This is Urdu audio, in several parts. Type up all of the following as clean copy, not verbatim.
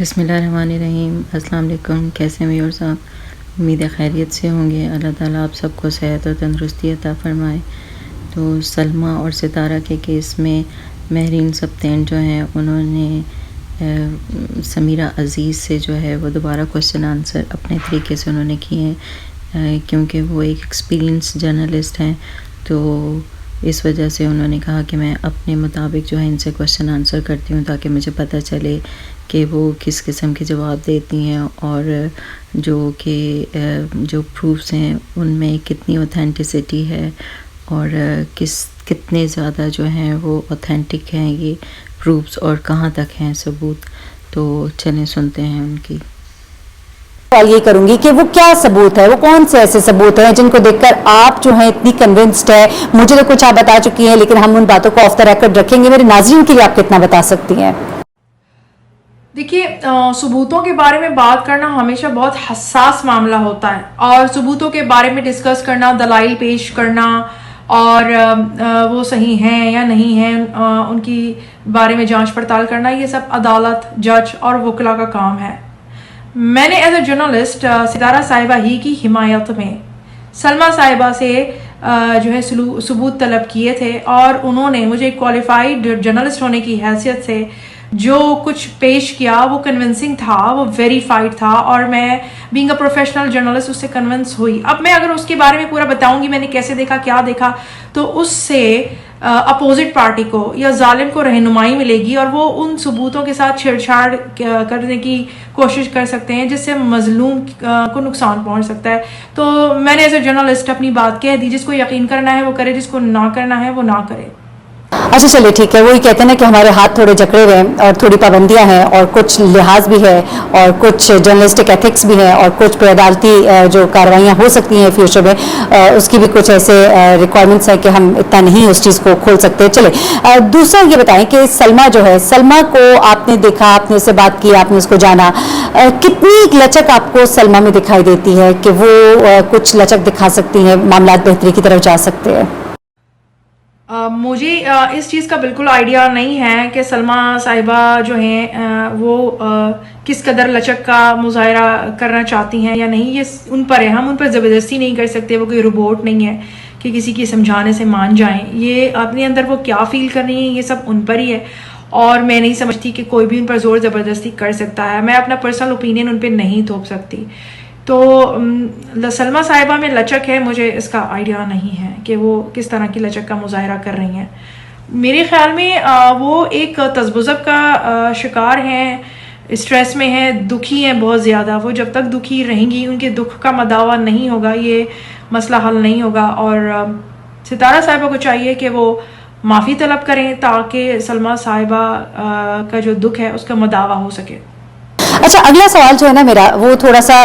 بسم اللہ الرحمن الرحیم۔ السلام علیکم، کیسے ہیں ویورز آپ؟ امید ہے خیریت سے ہوں گے۔ اللہ تعالیٰ آپ سب کو صحت اور تندرستی عطا فرمائے۔ تو سلمیٰ اور ستارہ کے کیس میں مہرین سبتین جو ہیں انہوں نے سمیرہ عزیز سے جو ہے وہ دوبارہ کوشچن آنسر اپنے طریقے سے انہوں نے کیے ہیں، کیونکہ وہ ایک ایکسپیرینس جرنلسٹ ہیں، تو اس وجہ سے انہوں نے کہا کہ میں اپنے مطابق جو ہے ان سے کوشچن آنسر کرتی ہوں تاکہ مجھے پتہ چلے کہ وہ کس قسم کے جواب دیتی ہیں اور جو پروفس ہیں ان میں کتنی اوتھینٹسٹی ہے اور کتنے زیادہ جو ہیں وہ اوتھینٹک ہیں یہ پروفس اور کہاں تک ہیں ثبوت۔ تو چلیں سنتے ہیں ان کی۔ سوال یہ کروں گی کہ وہ کیا ثبوت ہے، وہ کون سے ایسے ثبوت ہیں جن کو دیکھ کر آپ جو ہیں اتنی کنونسڈ ہے؟ مجھے تو کچھ آپ بتا چکی ہیں لیکن ہم ان باتوں کو آف دا ریکارڈ رکھیں گے، میرے ناظرین کے لیے آپ کتنا بتا سکتی ہیں؟ دیکھیے، ثبوتوں کے بارے میں بات کرنا ہمیشہ بہت حساس معاملہ ہوتا ہے، اور ثبوتوں کے بارے میں ڈسکس کرنا، دلائل پیش کرنا اور وہ صحیح ہیں یا نہیں ہیں ان کی بارے میں جانچ پڑتال کرنا، یہ سب عدالت، جج اور وکلا کا کام ہے۔ میں نے ایز اے جرنلسٹ ستارہ صاحبہ ہی کی حمایت میں سلمیٰ صاحبہ سے جو ہے ثبوت طلب کیے تھے، اور انہوں نے مجھے کوالیفائڈ جرنلسٹ ہونے کی حیثیت سے جو کچھ پیش کیا وہ کنونسنگ تھا، وہ ویریفائڈ تھا، اور میں بینگ اے پروفیشنل جرنلسٹ اس سے کنونس ہوئی۔ اب میں اگر اس کے بارے میں پورا بتاؤں گی میں نے کیسے دیکھا، کیا دیکھا، تو اس سے اپوزٹ پارٹی کو یا ظالم کو رہنمائی ملے گی، اور وہ ان ثبوتوں کے ساتھ چھیڑ چھاڑ کرنے کی کوشش کر سکتے ہیں جس سے مظلوم کو نقصان پہنچ سکتا ہے۔ تو میں نے ایز اے جرنلسٹ اپنی بات کہہ دی، جس کو یقین کرنا ہے وہ کرے، جس کو نہ کرنا ہے وہ نہ کرے۔ اچھا چلیے ٹھیک ہے، وہی کہتے ہیں نا کہ ہمارے ہاتھ تھوڑے جکڑے ہوئے ہیں اور تھوڑی پابندیاں ہیں اور کچھ لحاظ بھی ہے اور کچھ جرنلسٹک ایتھکس بھی ہیں اور کچھ عدالتی جو کارروائیاں ہو سکتی ہیں فیوچر میں اس کی بھی کچھ ایسے ریکوائرمنٹس ہیں کہ ہم اتنا نہیں اس چیز کو کھول سکتے۔ چلے دوسرا یہ بتائیں کہ سلمیٰ جو ہے، سلمیٰ کو آپ نے دیکھا، آپ نے اس سے بات کی، آپ نے اس کو جانا، کتنی لچک آپ کو سلمیٰ میں دکھائی دیتی ہے کہ وہ کچھ لچک دکھا سکتی ہیں، معاملات بہتری کی طرف جا سکتے ہیں؟ مجھے اس چیز کا بالکل آئیڈیا نہیں ہے کہ سلمیٰ صاحبہ جو ہیں وہ کس قدر لچک کا مظاہرہ کرنا چاہتی ہیں یا نہیں، یہ ان پر ہے، ہم ان پر زبردستی نہیں کر سکتے، وہ کوئی روبوٹ نہیں ہے کہ کسی کی سمجھانے سے مان جائیں۔ یہ اپنے اندر وہ کیا فیل کر رہی ہیں یہ سب ان پر ہی ہے، اور میں نہیں سمجھتی کہ کوئی بھی ان پر زور زبردستی کر سکتا ہے۔ میں اپنا پرسنل اوپینین ان پہ نہیں تھوپ سکتی۔ تو سلمیٰ صاحبہ میں لچک ہے، مجھے اس کا آئیڈیا نہیں ہے کہ وہ کس طرح کی لچک کا مظاہرہ کر رہی ہیں۔ میرے خیال میں وہ ایک تذبذب کا شکار ہیں، اسٹریس میں ہیں، دکھی ہیں بہت زیادہ۔ وہ جب تک دکھی رہیں گی، ان کے دکھ کا مداوع نہیں ہوگا، یہ مسئلہ حل نہیں ہوگا، اور ستارہ صاحبہ کو چاہیے کہ وہ معافی طلب کریں تاکہ سلمیٰ صاحبہ کا جو دکھ ہے اس کا مداوع ہو سکے۔ اچھا، اگلا سوال جو ہے نا میرا وہ تھوڑا سا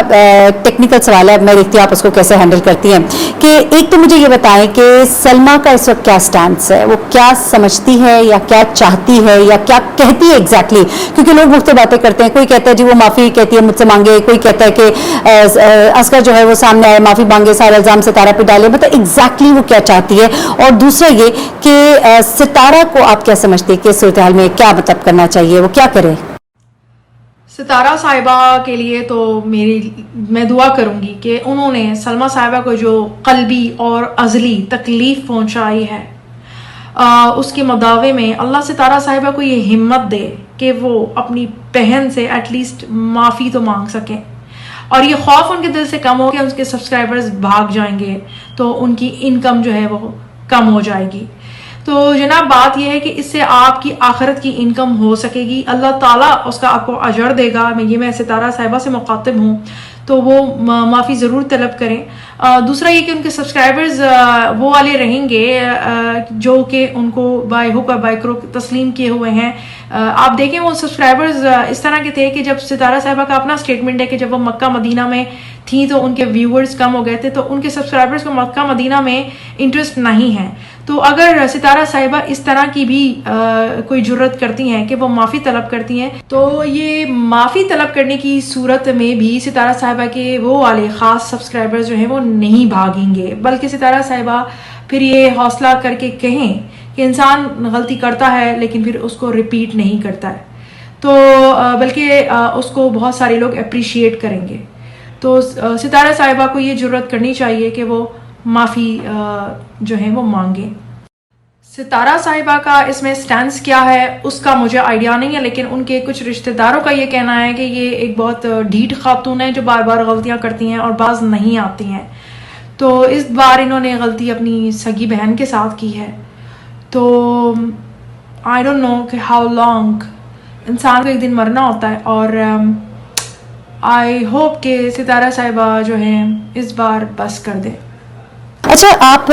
ٹیکنیکل سوال ہے، میں دیکھتی ہوں آپ اس کو کیسے ہینڈل کرتی ہیں۔ کہ ایک تو مجھے یہ بتائیں کہ سلمیٰ کا اس وقت کیا سٹانس ہے، وہ کیا سمجھتی ہے یا کیا چاہتی ہے یا کیا کہتی ہے ایگزیکٹلی؟ کیونکہ لوگ مختلف باتیں کرتے ہیں، کوئی کہتا ہے جی وہ معافی کہتی ہے مجھ سے مانگے، کوئی کہتا ہے کہ اصغر جو ہے وہ سامنے آئے، معافی مانگے، سارا الزام ستارہ پہ ڈالے، مطلب ایگزیکٹلی وہ کیا چاہتی ہے؟ اور دوسرا یہ کہ ستارہ کو آپ کیا سمجھتے ہیں کہ اس صورتحال میں کیا مطلب کرنا چاہیے، وہ کیا کرے؟ ستارہ صاحبہ کے لیے تو میں دعا کروں گی کہ انہوں نے سلمیٰ صاحبہ کو جو قلبی اور عضلی تکلیف پہنچائی ہے اس کے مداوع میں اللہ ستارہ صاحبہ کو یہ ہمت دے کہ وہ اپنی بہن سے ایٹ لیسٹ معافی تو مانگ سکیں، اور یہ خوف ان کے دل سے کم ہو کہ ان کے سبسکرائبرز بھاگ جائیں گے تو ان کی انکم جو ہے وہ کم ہو جائے گی۔ تو جناب بات یہ ہے کہ اس سے آپ کی آخرت کی انکم ہو سکے گی، اللہ تعالیٰ اس کا آپ کو اجر دے گا۔ میں ستارہ صاحبہ سے مخاطب ہوں تو وہ معافی ضرور طلب کریں۔ دوسرا یہ کہ ان کے سبسکرائبرز وہ والے رہیں گے جو کہ ان کو بائی ہک اور بائی کروک تسلیم کیے ہوئے ہیں۔ آپ دیکھیں وہ سبسکرائبرز اس طرح کے تھے کہ جب ستارہ صاحبہ کا اپنا سٹیٹمنٹ ہے کہ جب وہ مکہ مدینہ میں تھیں تو ان کے ویورز کم ہو گئے تھے، تو ان کے سبسکرائبرز کو مکہ مدینہ میں انٹرسٹ نہیں ہے۔ تو اگر ستارہ صاحبہ اس طرح کی بھی کوئی جرت کرتی ہیں کہ وہ معافی طلب کرتی ہیں، تو یہ معافی طلب کرنے کی صورت میں بھی ستارہ صاحبہ کے وہ والے خاص سبسکرائبر جو ہیں وہ نہیں بھاگیں گے، بلکہ ستارہ صاحبہ پھر یہ حوصلہ کر کے کہیں کہ انسان غلطی کرتا ہے لیکن پھر اس کو ریپیٹ نہیں کرتا ہے۔ تو بلکہ اس کو بہت سارے لوگ اپریشیٹ کریں گے. تو ستارہ صاحبہ کو یہ جرات کرنی چاہیے کہ وہ معافی جو ہے وہ مانگیں. ستارہ صاحبہ کا اس میں سٹینس کیا ہے اس کا مجھے آئیڈیا نہیں ہے، لیکن ان کے کچھ رشتہ داروں کا یہ کہنا ہے کہ یہ ایک بہت ڈھیٹ خاتون ہے جو بار بار غلطیاں کرتی ہیں اور بعض نہیں آتی ہیں. تو اس بار انہوں نے غلطی اپنی سگی بہن کے ساتھ کی ہے. تو آئی ڈونٹ نو کہ ہاؤ لانگ، انسان کو ایک دن مرنا ہوتا ہے، اور آئی ہوپ کہ ستارہ صاحبہ جو ہیں اس بار بس کر دیں. اچھا، آپ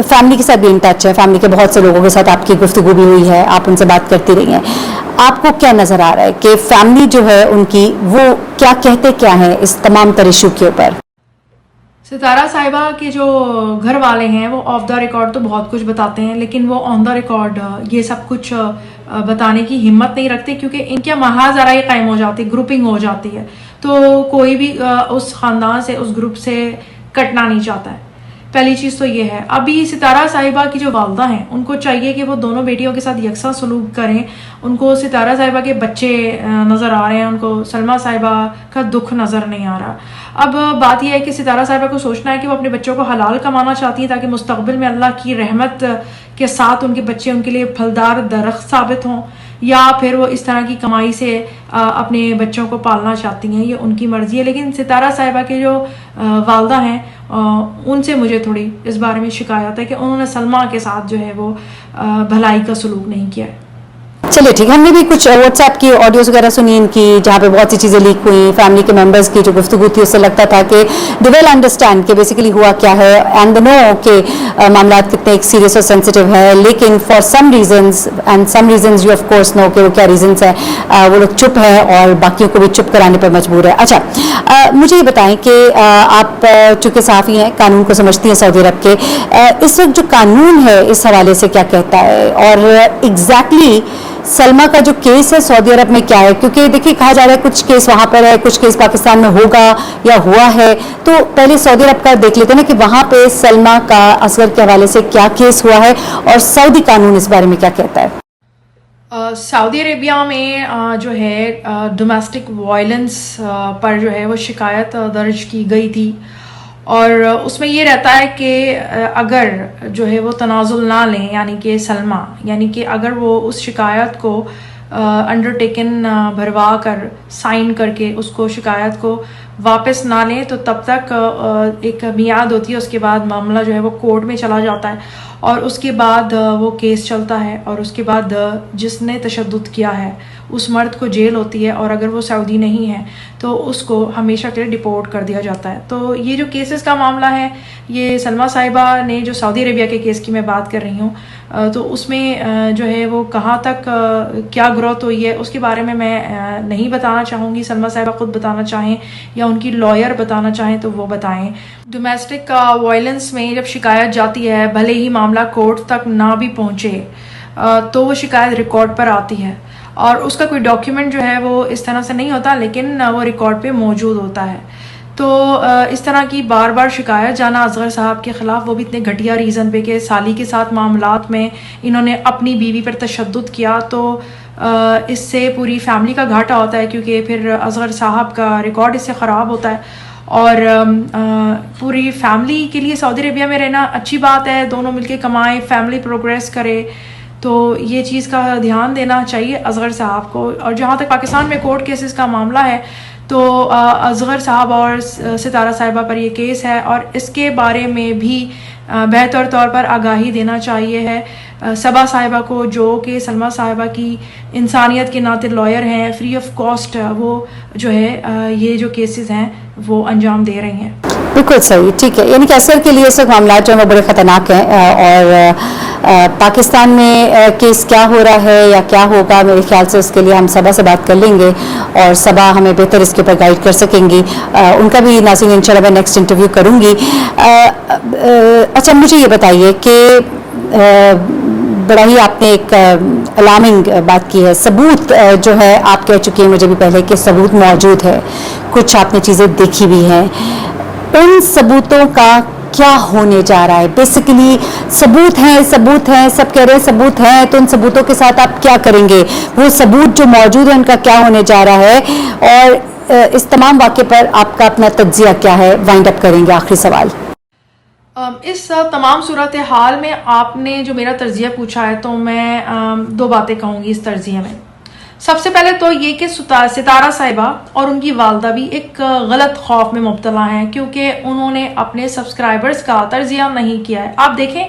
فیملی کے ساتھ بھی ان ٹچ ہے، فیملی کے بہت سے لوگوں کے ساتھ آپ کی گفتگو بھی ہوئی ہے، آپ ان سے بات کرتی رہی ہیں. آپ کو کیا نظر آ رہا ہے کہ فیملی جو ہے ان کی وہ کیا کہتے کیا ہیں اس تمام تر ایشو کے اوپر؟ ستارہ صاحبہ کے جو گھر والے ہیں وہ آف دا ریکارڈ تو بہت کچھ بتاتے ہیں، لیکن وہ آن دا ریکارڈ یہ سب کچھ بتانے کی ہمت نہیں رکھتے، کیونکہ ان کے محاذ ذرائع قائم ہو جاتی، گروپنگ ہو جاتی ہے. تو کوئی بھی اس خاندان سے، اس گروپ سے کٹنا نہیں چاہتا ہے. پہلی چیز تو یہ ہے. ابھی ستارہ صاحبہ کی جو والدہ ہیں ان کو چاہیے کہ وہ دونوں بیٹیوں کے ساتھ یکساں سلوک کریں. ان کو ستارہ صاحبہ کے بچے نظر آ رہے ہیں، ان کو سلمیٰ صاحبہ کا دکھ نظر نہیں آ رہا. اب بات یہ ہے کہ ستارہ صاحبہ کو سوچنا ہے کہ وہ اپنے بچوں کو حلال کمانا چاہتی ہیں تاکہ مستقبل میں اللہ کی رحمت کے ساتھ ان کے بچے ان کے لیے پھلدار درخت ثابت ہوں، یا پھر وہ اس طرح کی کمائی سے اپنے بچوں کو پالنا چاہتی ہیں. یہ ان کی مرضی ہے. لیکن ستارہ صاحبہ کے جو والدہ ہیں ان سے مجھے تھوڑی اس بارے میں شکایت ہے کہ انہوں نے سلمیٰ کے ساتھ جو ہے وہ بھلائی کا سلوک نہیں کیا ہے. چلیے ٹھیک، ہم نے بھی کچھ واٹس ایپ کی آڈیوز وغیرہ سنی ان کی، جہاں پہ بہت سی چیزیں لیک ہوئی. فیملی کے ممبرز کی جو گفتگو تھی اس سے لگتا تھا کہ دے ویل انڈرسٹینڈ کہ بیسیکلی ہوا کیا ہے، اینڈ دے نو کہ معاملات کتنے ایک سیریس اور سینسیٹیو ہے. لیکن for some reasons and some reasons you of course know کہ وہ کیا ریزنس ہیں، وہ لوگ چپ ہیں اور باقیوں کو بھی چپ کرانے پر مجبور ہے. اچھا، مجھے یہ بتائیں کہ آپ چونکہ صحافی ہیں، قانون کو سمجھتی ہیں سعودی عرب کے، اس وقت جو قانون ہے اس حوالے سے کیا کہتا ہے، اور ایگزیکٹلی سلمیٰ کا جو کیس ہے سعودی عرب میں کیا ہے؟ کیونکہ دیکھیے کہا جا رہا ہے کچھ کیس وہاں پر ہے، کچھ کیس پاکستان میں ہوگا یا ہوا ہے. تو پہلے سعودی عرب کا دیکھ لیتے ہیں نا کہ وہاں پہ سلمیٰ کا اصغر کے حوالے سے کیا کیس ہوا ہے اور سعودی قانون اس بارے میں کیا کہتا ہے. سعودی عربیہ میں جو ہے ڈومیسٹک وائلنس پر جو ہے وہ شکایت درج کی گئی تھی، اور اس میں یہ رہتا ہے کہ اگر جو ہے وہ تنازل نہ لیں، یعنی کہ سلمیٰ، یعنی کہ اگر وہ اس شکایت کو انڈرٹیکن بھروا کر سائن کر کے اس کو شکایت کو واپس نہ لیں تو تب تک ایک میعاد ہوتی ہے. اس کے بعد معاملہ جو ہے وہ کورٹ میں چلا جاتا ہے، اور اس کے بعد وہ کیس چلتا ہے، اور اس کے بعد جس نے تشدد کیا ہے اس مرد کو جیل ہوتی ہے، اور اگر وہ سعودی نہیں ہے تو اس کو ہمیشہ کے لیے ڈپورٹ کر دیا جاتا ہے. تو یہ جو کیسز کا معاملہ ہے، یہ سلمیٰ صاحبہ نے جو سعودی عربیہ کے کیس کی میں بات کر رہی ہوں، تو اس میں جو ہے وہ کہاں تک کیا گروتھ ہوئی ہے اس کے بارے میں نہیں بتانا چاہوں گی. سلمیٰ صاحبہ خود بتانا چاہیں یا ان کی لائر بتانا چاہیں تو وہ بتائیں. ڈومیسٹک وائلنس میں جب شکایت جاتی ہے، بھلے ہی معاملہ کورٹ تک نہ بھی پہنچے، تو وہ شکایت ریکارڈ پر آتی ہے، اور اس کا کوئی ڈاکیومنٹ جو ہے وہ اس طرح سے نہیں ہوتا، لیکن وہ ریکارڈ پہ موجود ہوتا ہے. تو اس طرح کی بار بار شکایت جانا اصغر صاحب کے خلاف، وہ بھی اتنے گھٹیا ریزن پہ کہ سالی کے ساتھ معاملات میں انہوں نے اپنی بیوی پر تشدد کیا، تو اس سے پوری فیملی کا گھاٹا ہوتا ہے، کیونکہ پھر اصغر صاحب کا ریکارڈ اس سے خراب ہوتا ہے. اور پوری فیملی کے لیے سعودی عربیہ میں رہنا اچھی بات ہے، دونوں مل کے کمائیں، فیملی پروگریس کرے، تو یہ چیز کا دھیان دینا چاہیے اصغر صاحب کو. اور جہاں تک پاکستان میں کورٹ کیسز کا معاملہ ہے، تو اصغر صاحب اور ستارہ صاحبہ پر یہ کیس ہے، اور اس کے بارے میں بھی بہتر طور پر آگاہی دینا چاہیے ہے صبا صاحبہ کو، جو کہ سلمیٰ صاحبہ کی انسانیت کے ناطے لائر ہیں، فری آف کاسٹ وہ جو ہے یہ جو کیسز ہیں وہ انجام دے رہی ہیں. بالکل صحیح، ٹھیک ہے. یعنی کہ اثر کے لیے سب معاملات جو ہیں وہ بڑے خطرناک ہیں، اور پاکستان میں کیس کیا ہو رہا ہے یا کیا ہوگا، میرے خیال سے اس کے لیے ہم صبا سے بات کر لیں گے، اور صبا ہمیں بہتر اس کے اوپر گائیڈ کر سکیں گی. ان کا بھی ناظرین انشاءاللہ میں نیکسٹ انٹرویو کروں گی. اچھا، مجھے یہ بتائیے کہ بڑا ہی آپ نے ایک الارمنگ بات کی ہے، ثبوت جو ہے آپ کہہ چکی ہیں مجھے بھی پہلے کہ ثبوت موجود ہے، کچھ آپ نے چیزیں دیکھی بھی ہیں. ان ثبوتوں کا کیا ہونے جا رہا ہے؟ بیسیکلی ثبوت ہیں سب کہہ رہے ہیں ثبوت ہیں، تو ان ثبوتوں کے ساتھ آپ کیا کریں گے؟ وہ ثبوت جو موجود ہیں ان کا کیا ہونے جا رہا ہے؟ اور اس تمام واقعے پر آپ کا اپنا تجزیہ کیا ہے؟ وائنڈ اپ کریں گے آخری سوال. اس تمام صورتحال میں آپ نے جو میرا تجزیہ پوچھا ہے تو میں دو باتیں کہوں گی اس تجزیے میں. سب سے پہلے تو یہ کہ ستارہ صاحبہ اور ان کی والدہ بھی ایک غلط خوف میں مبتلا ہیں، کیونکہ انہوں نے اپنے سبسکرائبرز کا تجزیہ نہیں کیا ہے. آپ دیکھیں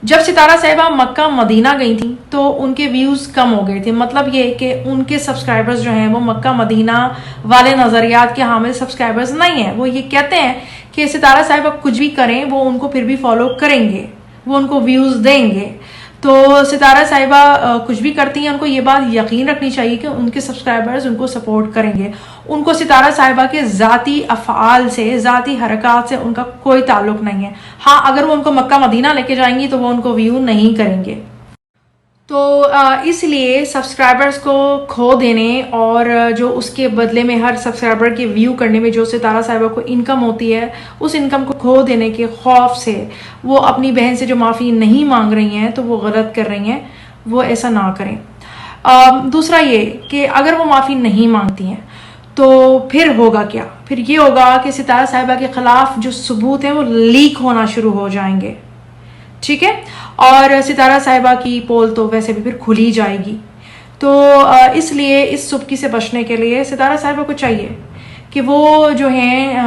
جب ستارہ صاحبہ مکہ مدینہ گئی تھیں تو ان کے ویوز کم ہو گئے تھے. مطلب یہ کہ ان کے سبسکرائبرز جو ہیں وہ مکہ مدینہ والے نظریات کے حامل سبسکرائبرز نہیں ہیں. وہ یہ کہتے ہیں کہ ستارہ صاحبہ کچھ بھی کریں وہ ان کو پھر بھی فالو کریں گے، وہ ان کو ویوز دیں گے. تو ستارہ صاحبہ کچھ بھی کرتی ہیں، ان کو یہ بات یقین رکھنی چاہیے کہ ان کے سبسکرائبرز ان کو سپورٹ کریں گے. ان کو ستارہ صاحبہ کے ذاتی افعال سے، ذاتی حرکات سے ان کا کوئی تعلق نہیں ہے. ہاں اگر وہ ان کو مکہ مدینہ لے کے جائیں گی تو وہ ان کو ویو نہیں کریں گے. تو اس لیے سبسکرائبرز کو کھو دینے اور جو اس کے بدلے میں ہر سبسکرائبر کے ویو کرنے میں جو ستارہ صاحبہ کو انکم ہوتی ہے، اس انکم کو کھو دینے کے خوف سے وہ اپنی بہن سے جو معافی نہیں مانگ رہی ہیں تو وہ غلط کر رہی ہیں. وہ ایسا نہ کریں. دوسرا یہ کہ اگر وہ معافی نہیں مانگتی ہیں تو پھر ہوگا کیا؟ پھر یہ ہوگا کہ ستارہ صاحبہ کے خلاف جو ثبوت ہیں وہ لیک ہونا شروع ہو جائیں گے. ٹھیک ہے، اور ستارہ صاحبہ کی پول تو ویسے بھی پھر کھلی جائے گی. تو اس لیے اس سبکی سے بچنے کے لیے ستارہ صاحبہ کو چاہیے کہ وہ جو ہیں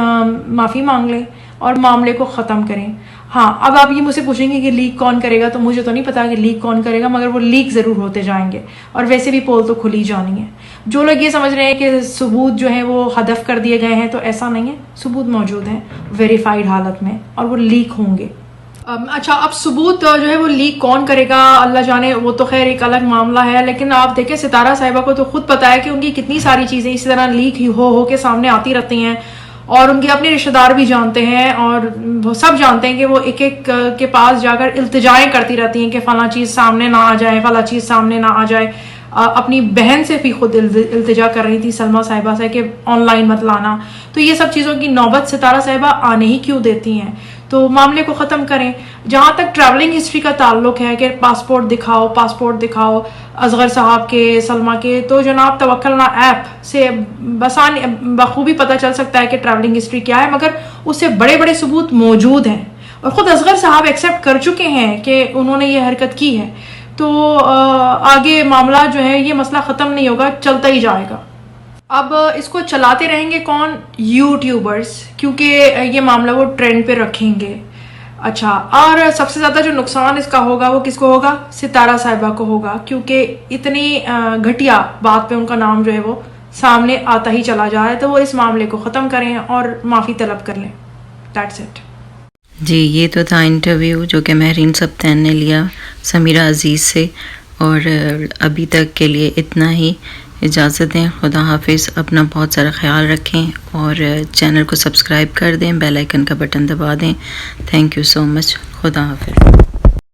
معافی مانگ لیں اور معاملے کو ختم کریں. ہاں اب آپ یہ مجھ سے پوچھیں گے کہ لیک کون کرے گا، تو مجھے تو نہیں پتا کہ لیک کون کرے گا، مگر وہ لیک ضرور ہوتے جائیں گے اور ویسے بھی پول تو کھلی جانی ہے. جو لوگ یہ سمجھ رہے ہیں کہ ثبوت جو ہیں وہ حذف کر دیے گئے ہیں، تو ایسا نہیں ہے. ثبوت موجود ہیں ویریفائڈ حالت میں اور وہ لیک ہوں گے. اچھا، اب ثبوت جو ہے وہ لیک کون کرے گا اللہ جانے، وہ تو خیر ایک الگ معاملہ ہے. لیکن آپ دیکھیں ستارہ صاحبہ کو تو خود پتا ہے کہ ان کی کتنی ساری چیزیں اسی طرح لیک ہو کے سامنے آتی رہتی ہیں، اور ان کے اپنے رشتہ دار بھی جانتے ہیں اور وہ سب جانتے ہیں کہ وہ ایک ایک کے پاس جا کر التجائیں کرتی رہتی ہیں کہ فلاں چیز سامنے نہ آ جائے، فلاں چیز سامنے نہ آ جائے. اپنی بہن سے بھی خود التجا کر رہی تھی سلمیٰ صاحبہ سے کہ آن لائن مت لانا. تو یہ سب چیزوں کی نوبت ستارہ صاحبہ آنے ہی کیوں دیتی ہیں؟ تو معاملے کو ختم کریں. جہاں تک ٹریولنگ ہسٹری کا تعلق ہے کہ پاسپورٹ دکھاؤ اصغر صاحب کے، سلمیٰ کے، تو جناب توکلنا ایپ سے بخوبی پتہ چل سکتا ہے کہ ٹریولنگ ہسٹری کیا ہے، مگر اس سے بڑے بڑے ثبوت موجود ہیں اور خود اصغر صاحب ایکسیپٹ کر چکے ہیں کہ انہوں نے یہ حرکت کی ہے. تو آگے معاملہ جو ہے یہ مسئلہ ختم نہیں ہوگا، چلتا ہی جائے گا. اب اس کو چلاتے رہیں گے کون؟ یوٹیوبرز، کیونکہ یہ معاملہ وہ ٹرینڈ پہ رکھیں گے. اچھا، اور سب سے زیادہ جو نقصان اس کا ہوگا وہ کس کو ہوگا؟ ستارہ صاحبہ کو ہوگا، کیونکہ اتنی گھٹیا بات پہ ان کا نام جو ہے وہ سامنے آتا ہی چلا جا رہا ہے. تو وہ اس معاملے کو ختم کریں اور معافی طلب کر لیں. That's it. جی، یہ تو تھا انٹرویو جو کہ مہرین سبتین نے لیا سمیرہ عزیز سے، اور ابھی تک کے لیے اتنا ہی. اجازت دیں، خدا حافظ. اپنا بہت سارا خیال رکھیں اور چینل کو سبسکرائب کر دیں، بیل آئیکن کا بٹن دبا دیں. تھینک یو سو مچ. خدا حافظ.